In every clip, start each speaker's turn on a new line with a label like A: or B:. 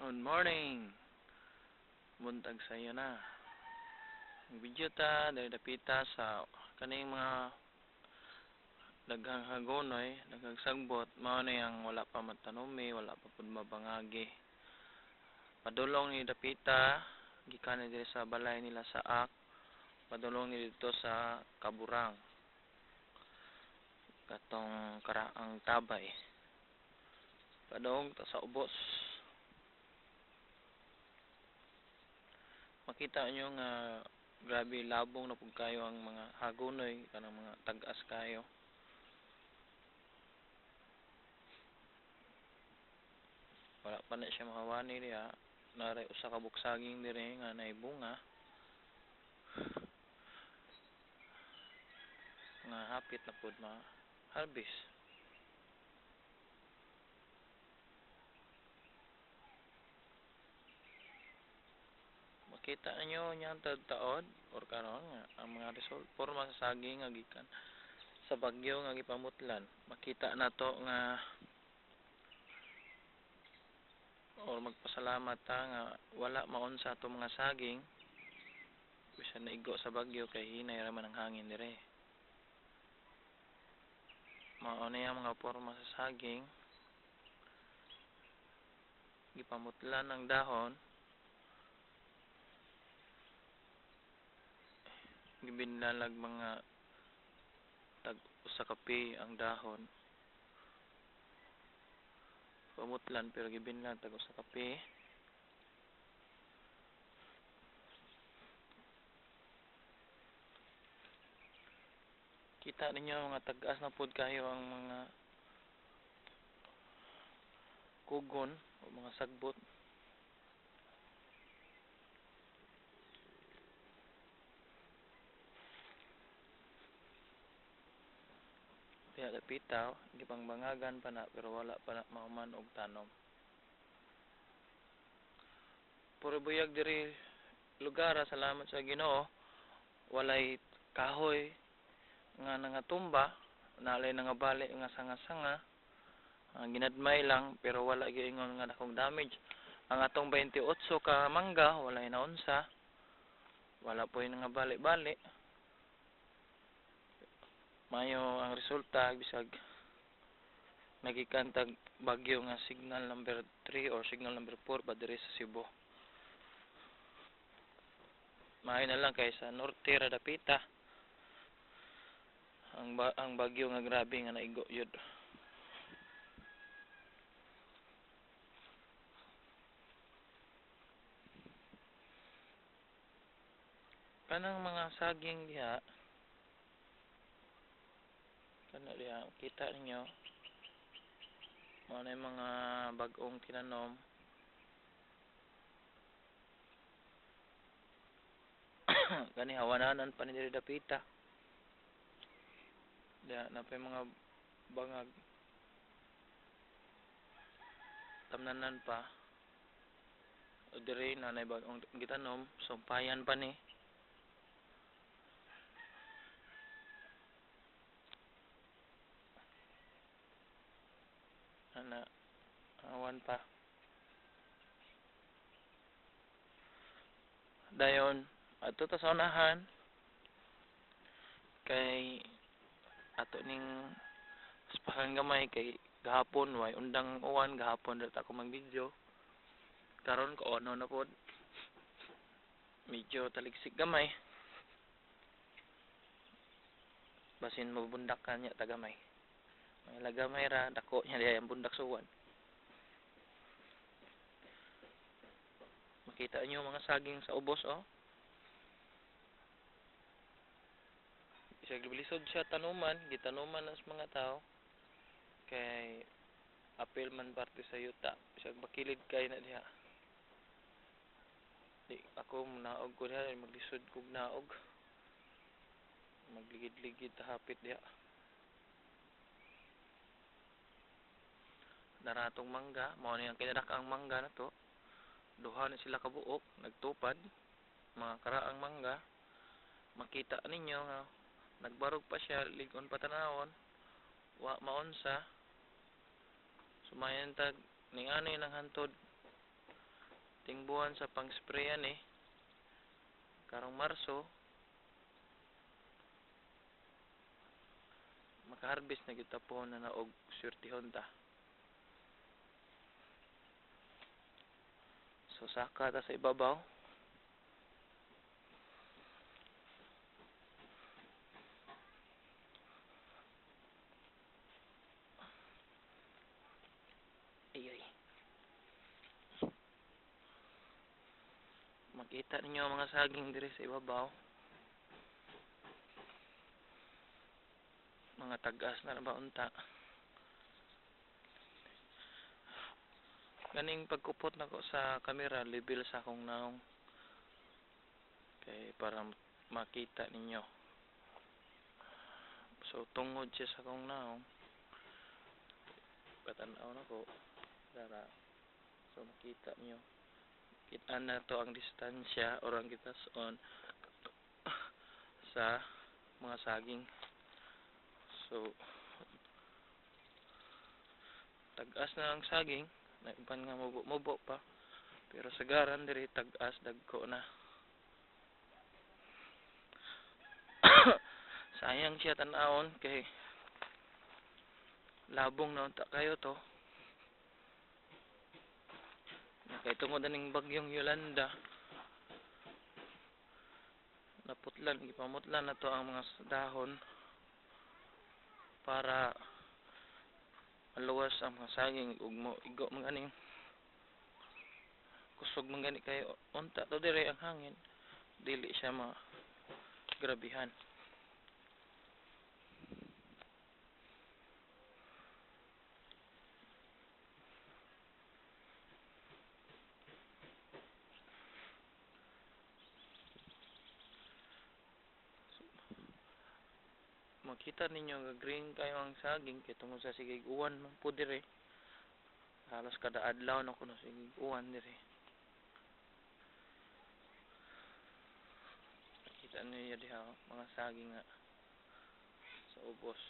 A: Good morning. Buntag sa iyo na. Ang video ta dahil dapita sa kaning mga daghang hagonoy, daghang sagbot, mao na yang wala pa matanumi, wala pa pud mabangagi. Padulong ni dapita gikan ni diri sa balay nila sa Ak, padulong ni dito sa Kaburang. Katong karaang tabay. Padong ta sa ubos. Makita nyo nga grabe labong na pud kayo ang mga hagonoy kanang mga tag-as kayo. Wala pa na siya makawani diha. Naray usa ka buksaging dire nga naibunga. Nga hapit na pud ma-harvest. Makita nyo niyang taod or karon nga ang mga result porma sa saging nga gikan sa bagyo nga gipamutlan. Makita na to nga or magpasalamat ta nga wala maunsa ato mga saging bisan naigo sa bagyo kay hinay ra man ang hangin dire. Mao na yang mga porma sa saging gipamutlan ng dahon, gibinlalag mga tag usa ka pi ang dahon. Pamutlan pero gibinlag tag usa ka pi. Kita ninyo mga tag-as na pud kayo ang mga kugon o mga sagbot. Kaya dapitaw, gipangbangagan pa na pero wala pa na mahuman og tanom. Puro buyag diri lugar, salamat sa Ginoo. Walay kahoy nga nangatumba, nalay nangabali nga sanga-sanga. Ginadmay lang pero wala giingon nga dakong damage. Ang atong 28 ka mangga walay naunsa. Wala po yung nangabali-bali. Mayo ang resulta bisag nagikantag bagyo nga signal number 3 or signal number 4 pa diri sa Cebu. Mahay na lang kay sa norte ra dapita. Ang bagyo nga grabe nga naigo yun. Kanang mga saging diha, kana diha, kita ninyo, mga mga bagong tinanom. Kani hawananan pa ni diri dapita. Diha na pa mga bangag. Tamnanan pa. O diri nanay bagong gitanom, sumpayan pa ni. Ana awan pa. Dayon ato ta sa unahan kay ato ning spakang gamay kay gahapon way undang uwan gahapon dito ako mag-video. Karon ko ano na pod. Medyo taligsik gamay. Basin mabundak kanya tagamay. May lagamay ra dako nya diay ang bundak suwan. Makita nyo mga saging sa ubos oh. Isag bilisod siya tanuman, gitanuman ng mga tao. Kay apel man parte sa yuta. Isag bakilid kay na diha. Di ako naog ko diha maglisod kog naog. Magligid-ligid ta hapit diha. Daratong mangga, mao ni ang kinadak-ang mangga na to. Duha na sila kabuok, nagtupad, mga karaang mangga. Makita ninyo nga nagbarog pa siya, ligon pa tanawon. Wa maunsa. Sumayan tag ning anay nang hantod Tingbuhan sa pang-sprayan karong Marso maka-harvest na kita po na og swertihon ta. So saka ta sa ibabaw. Ay. Makita ninyo mga saging diri sa ibabaw. Mga tagas na ba unta. Ganing pagkupot nako sa camera, level sa akong naong. Kay para makita ninyo. So tungod siya sa akong naong. Patanaw nako para so makita nyo. Kita na to ang distansya or ang kitason sa mga saging. So tagas na ang saging, naiban nga mubo pa. Pero sagaran diri tagas dagko na. Sayang siya tan-awon kay labong na unta kayo to. Kay tungod aning bagyong Yolanda, naputlan, gipamutlan na to ang mga dahon para maluwas ang mga saging ug mo igo mga aning kusog man gani kay unta to dire ang hangin, dili siya grabihan. Makita ninyo nga green kayo ang saging kay tungod sa sigig-uwan man po dire. Halos kada adlaw na kuno sigig-uwan dire. Kita niyo diha mga saging nga sa ubos.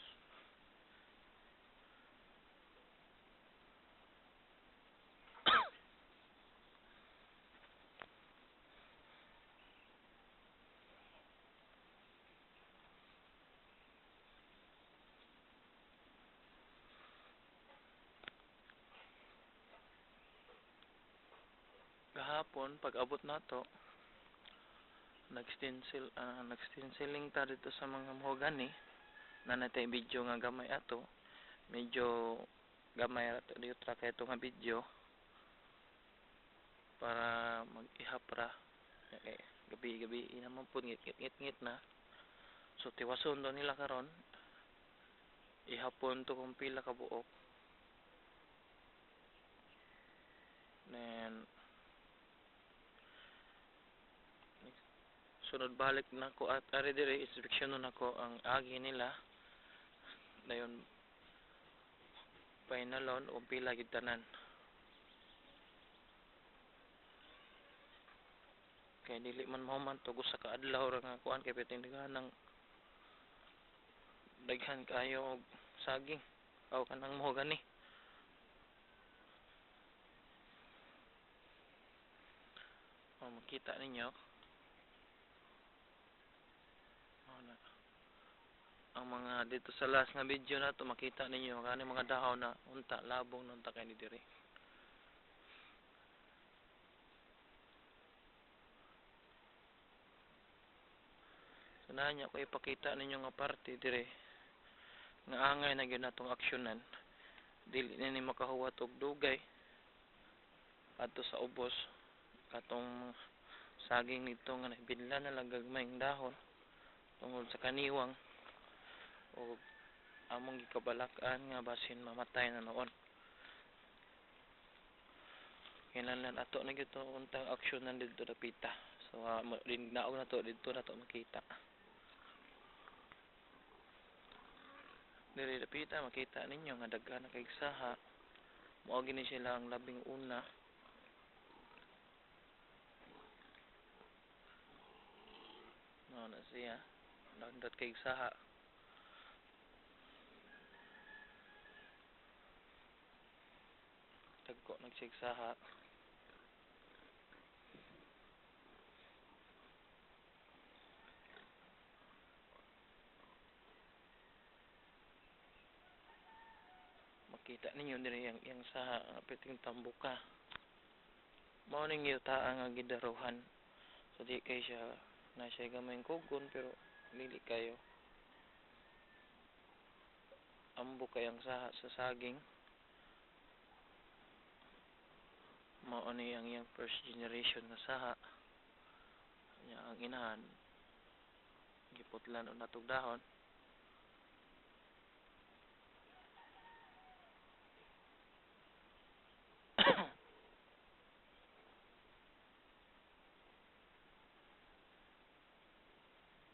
A: Gahapon pag abot nato nag-stenciling ta dito sa mga mahogani na natay video nga gamay ato. Medyo gamay ato dito tra kay ito nga video para mag-ihap ra. Gabi naman po ngit na. So tiwason do nila karon. Ihapon to kung pila ka buok. Then sunod balik na ko at ari dire inspeksyonon nako ang agi nila. Dayon finalon o pila gid tanan. Kay dili man mahuman to gusa ka adlaw ra nga kuan kay piting daghan kayo og saging aw kanang mahogani. Makita ninyo ang mga dito sa last nga video na to, makita ninyo kani mga dahon na unta labong nung takay ni diri. Sanahan niya ko ipakita ninyo nga parte dire nga angay na gyud natong aksyonan. Dili na ni makahuwat og dugay adto sa ubos katong saging nito nga nabinlan na lang gagmayng dahon tungod sa kaniwang o among gikabalakan nga basin mamatay na noon. Kinahanglan ato na gyud untang aksyonan didto dapita. So naog na to didto na to makita. Diri dapita makita ninyo nga daghan na kay saha. Mao gini sila ang labing una. Mao na siya. Landot kay saha. Dagko nagsigsaha. Makita ninyo diri yang saha apiting tambuka. Mao ning yuta nga gidaruhan. So di kay siya na siya gamayng kugon pero dili kayo ambo kay ang saha sa saging. Mao ni ang iyang first generation nga saha. Nya ang inahan giputlan og natog dahon.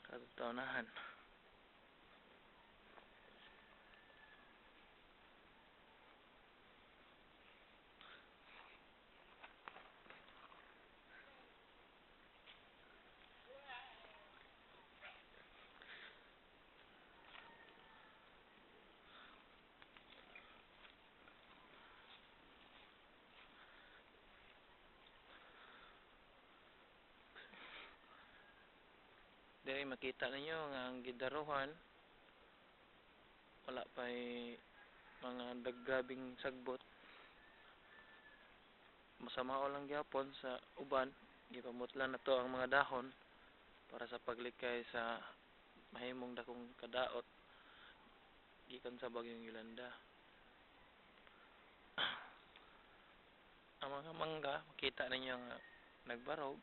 A: Katawnahan. Diri makita ninyo nga ang gidaruhan wala pay mga daggabing sagbot. Masama lang gyapon sa uban gipamutlan nato ang mga dahon para sa paglikay sa mahimong dakong kadaot gikan sa bagyong Yolanda. Ang mga mangga makita ninyo nga nagbarog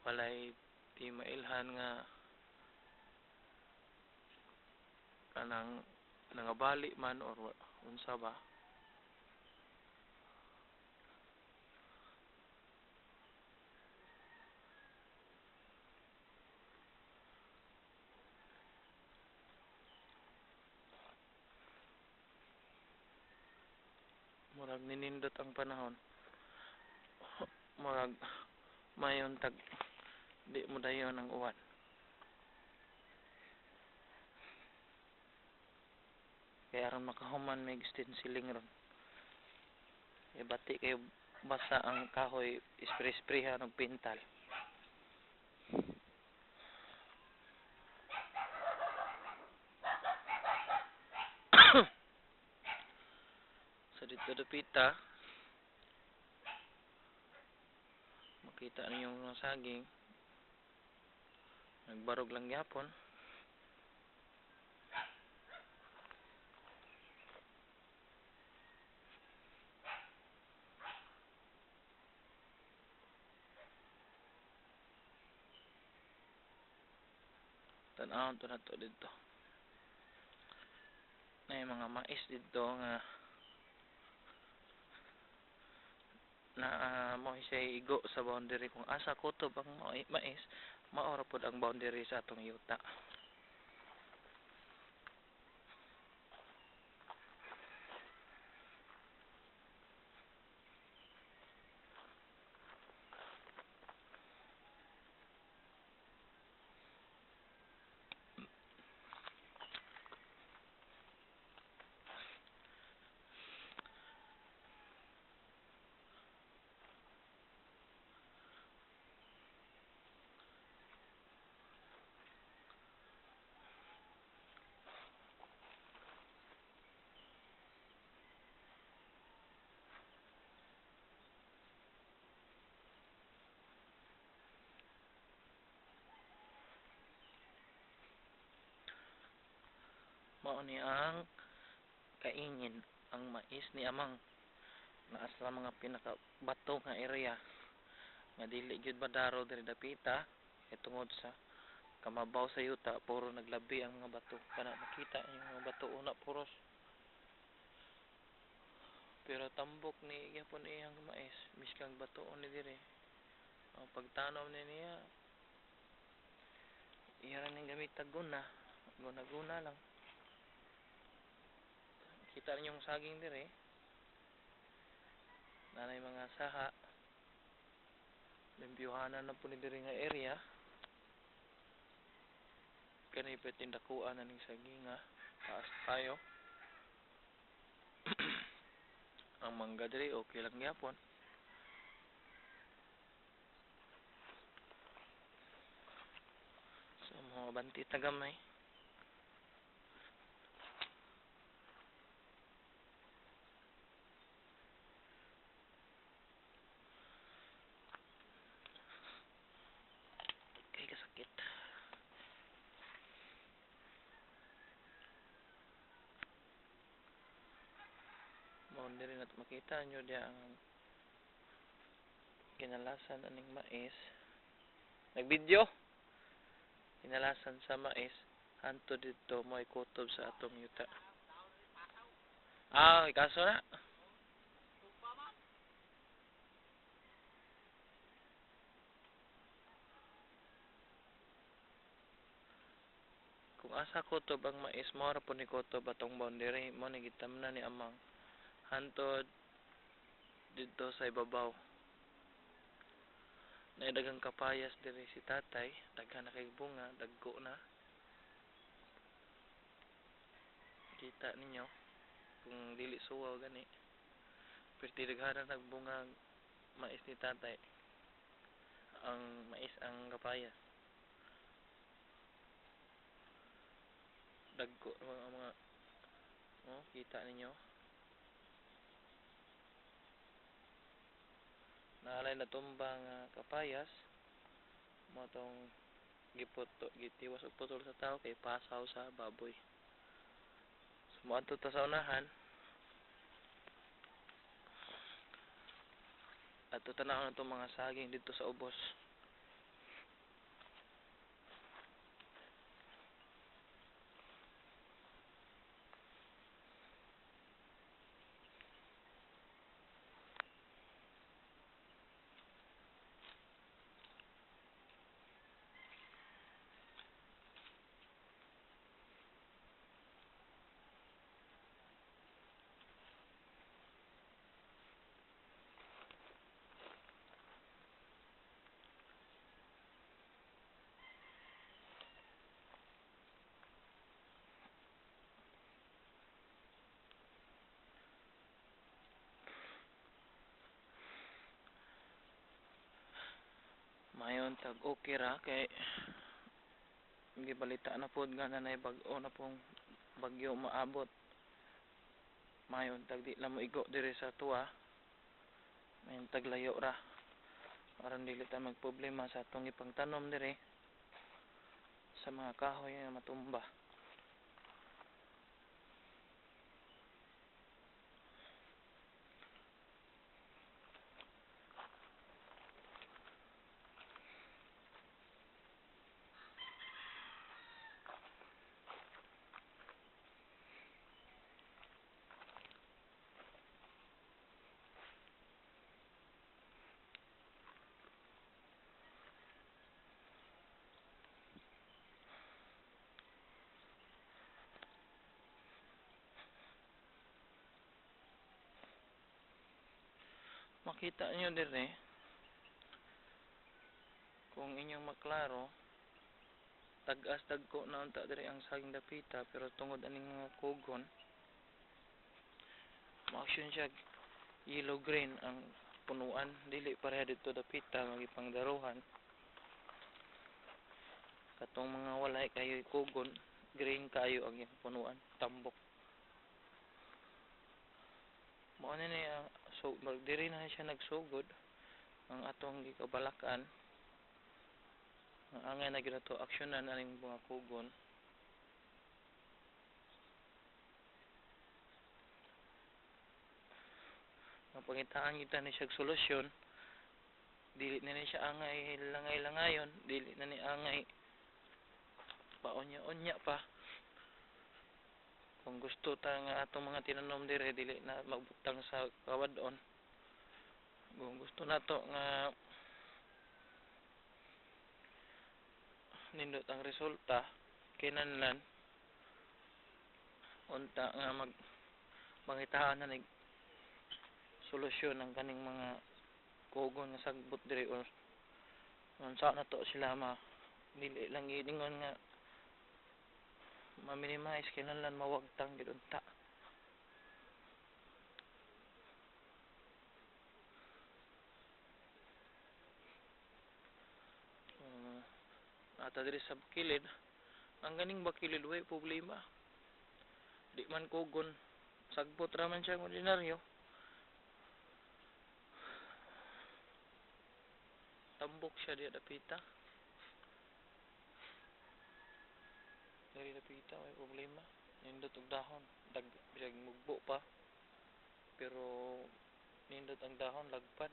A: walay di mailhan nga kanang nangabali man or unsa ba. Murag ninindot ang panahon. Murag mayon tag di mo dayon ang uwan. Kaya aron makahuman may stenciling ron. Ibati kayo basa ang kahoy spray-sprayhan og pintal. Sa dito dapita makita ninyo mga saging nagbarog lang gyapon. Tan-awon to nato dito. May mga mais dito nga na mo siya igo sa boundary kung asa kutob ang mais maora pod ang boundary sa atong yuta. Mao ni ang kaingin ang mais ni amang naa sa mga pinakabato nga area nga dili gyud madaro diri dapita kay tungod sa kamabaw sa yuta puro naglabi ang mga bato kana makita yung mga bato una puros pero tambok ni gyapon iyang mais miskang bato ni diri ang pagtanom ni niya iya ra ning gamit tag guna lang kita niyo yung saging diri nanay mga saha limpyuhanan na po ni diri nga area kanay petindakuan na ning saginga taas tayo. Ang mangga diri okay lang gyapon. So mga banti tagamay boundary na makita nyo diya ang kinalasan aning mais. Nagvideo kinalasan sa mais hanto dito mo kutob sa atong yuta. Kaso na kung asa kutob ang mais mo ra po ni kutob atong boundary mo ni gitamnan ni amang hantod dito sa ibabaw. Naidagang kapayas diri si tatay, daghan na kay bunga, dagko na. Kita ninyo kung dili suwaw gani. Pero daghan na nagbunga mais ni tatay. Ang mais ang kapayas. Dagko mga kita ninyo. Naalay na tumba nga kapayas mo tong gitiwas og putol sa tao kay pasaw sa baboy. Sumaadto ta sa unahan at tutanawon itong mga saging dito sa ubos. Mayon tag okay ra kay gibalita na pod nga nanay bag-o na pong bagyo maabot. Mayon tag di la mo igo diri sa tuwa. Mayon tag layo ra. Aron dili ta magproblema sa atong ipangtanom diri sa mga kahoy nga matumba. Makita nyo dire kung inyong maklaro tag-as dagko na unta dire ang saging dapita pero tungod aning mga kugon ma-action siya yellow green ang punuan dili pareha dito dapita magipangdaruhan katong mga walay kayo kugon green kayo ang punuan tambok mo ni ang so magdiri na siya nagsugod ang atong gikabalakan ang angay na ginato aksyonan aning mga kugon. Ang pangitaan kita ni siya solusyon dili na ni siya angay langay-langayon dili na ni angay paonya-onya pa kung gusto ta nga atong mga tinanom dire dili na magbutang sa kawadon kung gusto nato nga nindot ang resulta kinahanglan unta nga mangitaan na nig solusyon ang kaning mga kugon nga sagbot dire or unsa na to sila dili lang giningon nga ma-minimize kinahanglan mawagtang gid unta. Ata diri sa kilid ang ganing bakilid way problema di man kugon sagbot ra man siya ordinaryo tambok siya di dapita diri dapita way problema nindot og dahon dag bisag mugbo pa pero nindot ang dahon lagpad,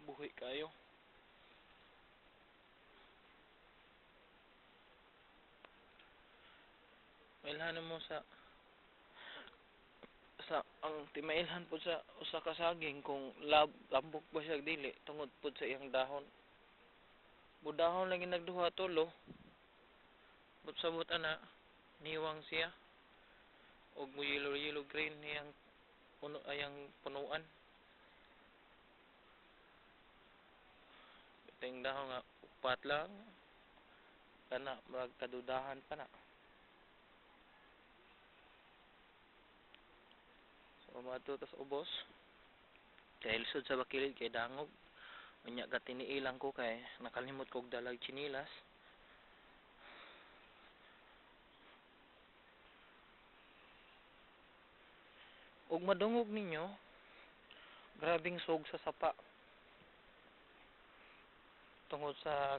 A: buhi kayo. Mailhan mo sa ang timailhan po sa usa ka saging kung lambok ba siya dili tungod po sa iyang dahon. Budahon lagi nagduha tulo, but sabot ana niwang siya og mo yellow green niyang puno ayang punuan. Ting dahon nga upat lang kana magkadudahan pa na. So maadto tas ubos. Kay lisod sa bakilid kay dangog. Unya ka tiniilang ko kay nakalimot kog dalag chinilas. Ug madungog ninyo, grabing sog sa sapa. Tungod sa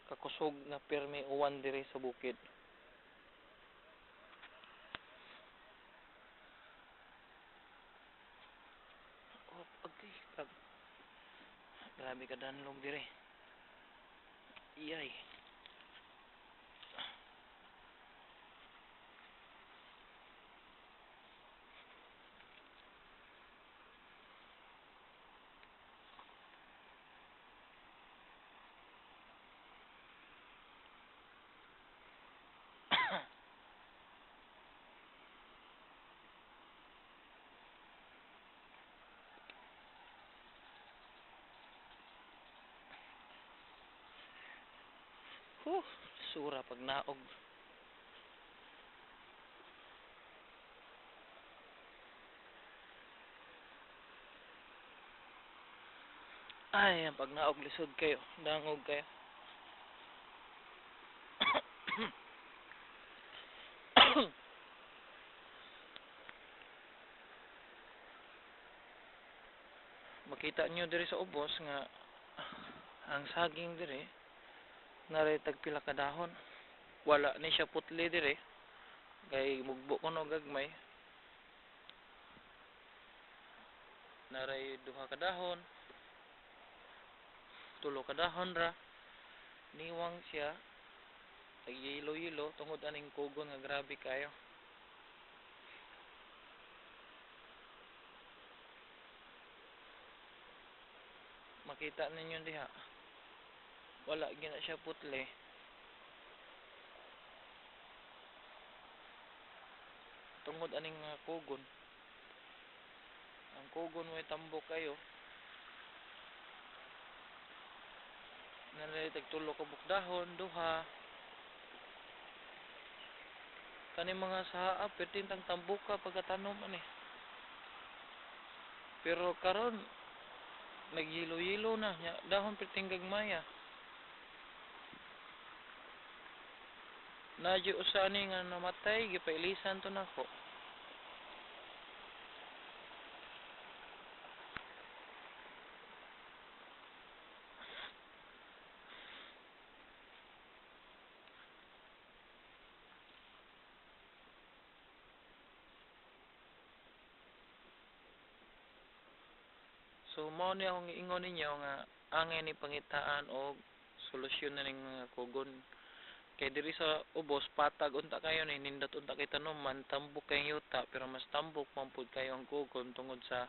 A: kakusog na pirmi uwan diri sa bukid. Oh, pagkay. Grabe ka danlog diri. Iyay. Huh, sura pag naog. Ay, ang pag naog lisod kayo, dangog kayo. Makita nyo diri sa ubos nga ang saging diri naray tagpila ka dahon. Wala ni siya putli diri kay mugbo ko no gagmay. Naray duha ka dahon, tulo ka dahon ra. Niwang siya ay yelo tungod aning kugon nga grabe kayo. Makita ninyo diha. Wala gina siya putli. Tungod aning kugon. Ang kugon way tambok kayo. Naray tagtulo ka bukdahon, duha. Kani mga saha pertin tang tambok ka pagkatanom ani. Pero karon nagyelo na nya dahon perting gagmaya. Nadyo usa ani nga namatay gipailisan to nako. So mao ni akong giingon ninyo nga angay ni pangitaan og solusyon na ning mga kugon. Kay diri sa ubos patag unta kayo ni nindot unta kay tanuman tambok kay yuta pero mas tambok man pud kayo ang kugon tungod sa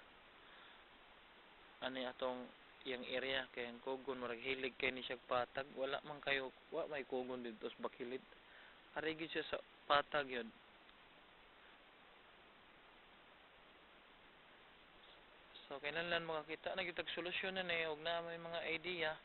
A: ani atong iyang area kay ang kugon murag hilig kay ni siya patag wala man kayo wa may kugon didto sa bakilid. Ari gid siya sa patag yun. So kinahanglan makakita na gyud tag solusyon na ni og na may mga idea